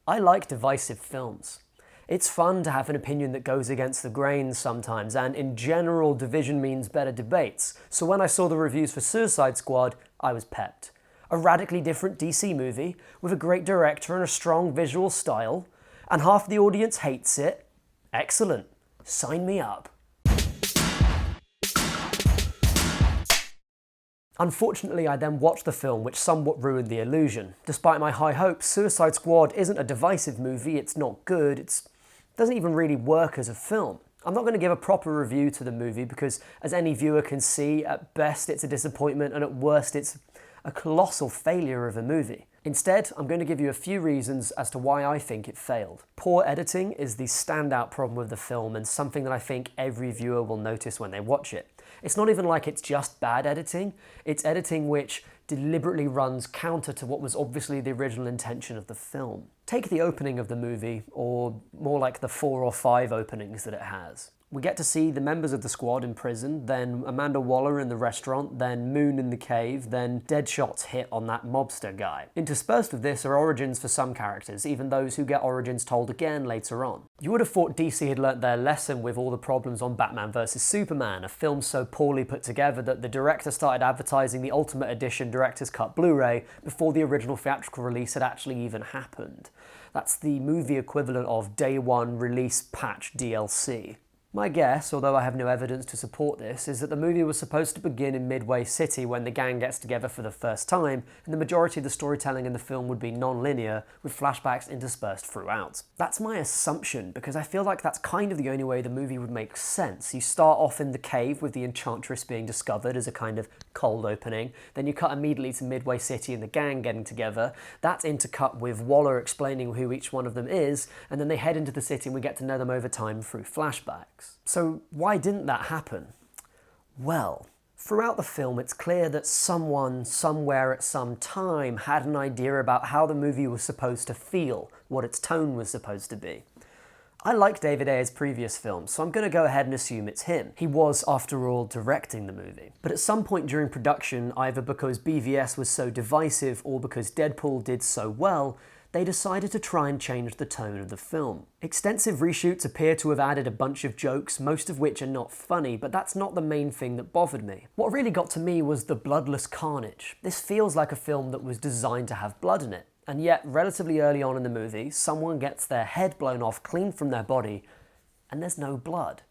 I like divisive films. It's fun to have an opinion that goes against the grain sometimes, and in general, division means better debates. So when I saw the reviews for Suicide Squad, I was pepped. A radically different DC movie, with a great director and a strong visual style, and half the audience hates it. Excellent. Sign me up. Unfortunately, I then watched the film, which somewhat ruined the illusion. Despite my high hopes, Suicide Squad isn't a divisive movie, it's not good, it doesn't even really work as a film. I'm not going to give a proper review to the movie because, as any viewer can see, at best it's a disappointment and at worst it's a colossal failure of a movie. Instead, I'm going to give you a few reasons as to why I think it failed. Poor editing is the standout problem with the film and something that I think every viewer will notice when they watch it. It's not even like it's just bad editing, it's editing which deliberately runs counter to what was obviously the original intention of the film. Take the opening of the movie, or more like the 4 or 5 openings that it has. We get to see the members of the squad in prison, then Amanda Waller in the restaurant, then Moon in the cave, then Deadshot's hit on that mobster guy. Interspersed with this are origins for some characters, even those who get origins told again later on. You would have thought DC had learnt their lesson with all the problems on Batman vs Superman, a film so poorly put together that the director started advertising the Ultimate Edition Director's Cut Blu-ray before the original theatrical release had actually even happened. That's the movie equivalent of Day 1 release patch DLC. My guess, although I have no evidence to support this, is that the movie was supposed to begin in Midway City when the gang gets together for the first time, and the majority of the storytelling in the film would be non-linear, with flashbacks interspersed throughout. That's my assumption, because I feel like that's kind of the only way the movie would make sense. You start off in the cave with the Enchantress being discovered as a kind of cold opening, then you cut immediately to Midway City and the gang getting together. That's intercut with Waller explaining who each one of them is, and then they head into the city and we get to know them over time through flashbacks. So why didn't that happen? Well, throughout the film it's clear that someone, somewhere at some time had an idea about how the movie was supposed to feel, what its tone was supposed to be. I like David Ayer's previous films, so I'm going to go ahead and assume it's him. He was, after all, directing the movie. But at some point during production, either because BVS was so divisive or because Deadpool did so well, they decided to try and change the tone of the film. Extensive reshoots appear to have added a bunch of jokes, most of which are not funny, but that's not the main thing that bothered me. What really got to me was the bloodless carnage. This feels like a film that was designed to have blood in it, and yet relatively early on in the movie, someone gets their head blown off clean from their body, and there's no blood.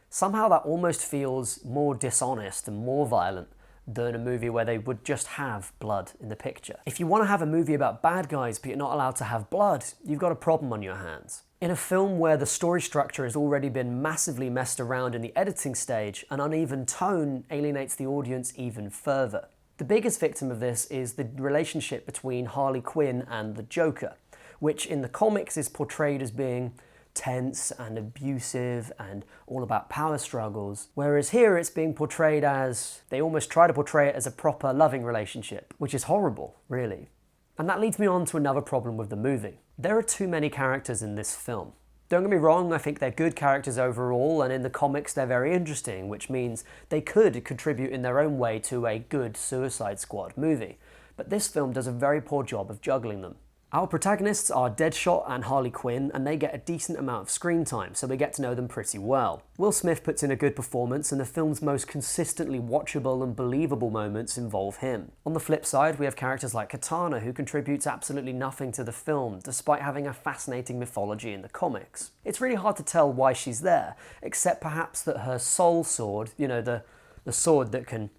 Somehow that almost feels more dishonest and more violent than a movie where they would just have blood in the picture. If you want to have a movie about bad guys but you're not allowed to have blood, you've got a problem on your hands. In a film where the story structure has already been massively messed around in the editing stage, an uneven tone alienates the audience even further. The biggest victim of this is the relationship between Harley Quinn and the Joker, which in the comics is portrayed as being tense and abusive and all about power struggles, whereas here it's being portrayed as, they almost try to portray it as a proper loving relationship, which is horrible, really. And that leads me on to another problem with the movie. There are too many characters in this film. Don't get me wrong, I think they're good characters overall, and in the comics they're very interesting, which means they could contribute in their own way to a good Suicide Squad movie. But this film does a very poor job of juggling them. Our protagonists are Deadshot and Harley Quinn, and they get a decent amount of screen time, so we get to know them pretty well. Will Smith puts in a good performance, and the film's most consistently watchable and believable moments involve him. On the flip side, we have characters like Katana, who contributes absolutely nothing to the film, despite having a fascinating mythology in the comics. It's really hard to tell why she's there, except perhaps that her soul sword, you know, the sword that can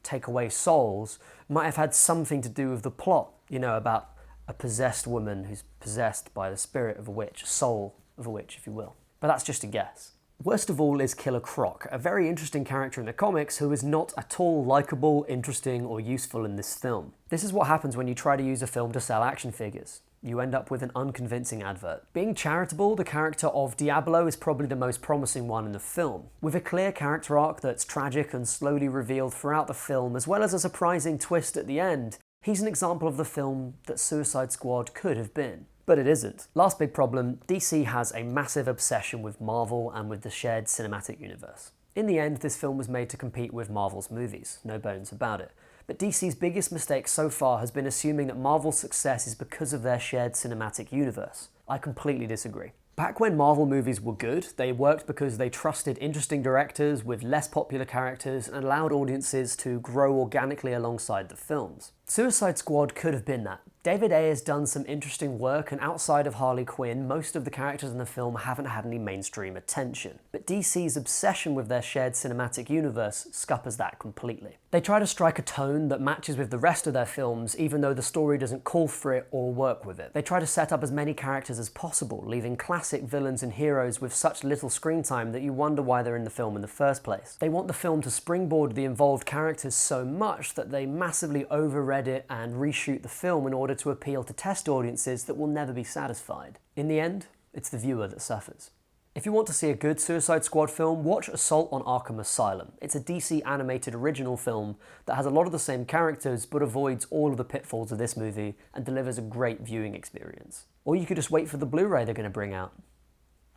take away souls, might have had something to do with the plot, you know, about a possessed woman who's possessed by the spirit of a witch, soul of a witch, if you will. But that's just a guess. Worst of all is Killer Croc, a very interesting character in the comics who is not at all likeable, interesting, or useful in this film. This is what happens when you try to use a film to sell action figures. You end up with an unconvincing advert. Being charitable, the character of Diablo is probably the most promising one in the film. With a clear character arc that's tragic and slowly revealed throughout the film, as well as a surprising twist at the end, he's an example of the film that Suicide Squad could have been. But it isn't. Last big problem, DC has a massive obsession with Marvel and with the shared cinematic universe. In the end, this film was made to compete with Marvel's movies, no bones about it. But DC's biggest mistake so far has been assuming that Marvel's success is because of their shared cinematic universe. I completely disagree. Back when Marvel movies were good, they worked because they trusted interesting directors with less popular characters and allowed audiences to grow organically alongside the films. Suicide Squad could have been that. David Ayer's done some interesting work, and outside of Harley Quinn, most of the characters in the film haven't had any mainstream attention. But DC's obsession with their shared cinematic universe scuppers that completely. They try to strike a tone that matches with the rest of their films, even though the story doesn't call for it or work with it. They try to set up as many characters as possible, leaving classic villains and heroes with such little screen time that you wonder why they're in the film in the first place. They want the film to springboard the involved characters so much that they massively overread it and reshoot the film in order to appeal to test audiences that will never be satisfied. In the end, it's the viewer that suffers. If you want to see a good Suicide Squad film, watch Assault on Arkham Asylum. It's a DC animated original film that has a lot of the same characters but avoids all of the pitfalls of this movie and delivers a great viewing experience. Or you could just wait for the Blu-ray they're going to bring out.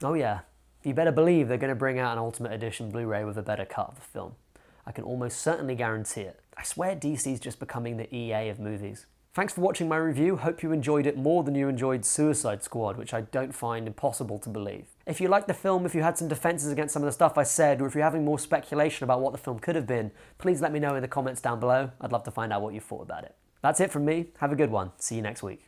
Oh yeah, you better believe they're going to bring out an Ultimate Edition Blu-ray with a better cut of the film. I can almost certainly guarantee it. I swear DC's just becoming the EA of movies. Thanks for watching my review. Hope you enjoyed it more than you enjoyed Suicide Squad, which I don't find impossible to believe. If you liked the film, if you had some defenses against some of the stuff I said, or if you're having more speculation about what the film could have been, please let me know in the comments down below. I'd love to find out what you thought about it. That's it from me. Have a good one. See you next week.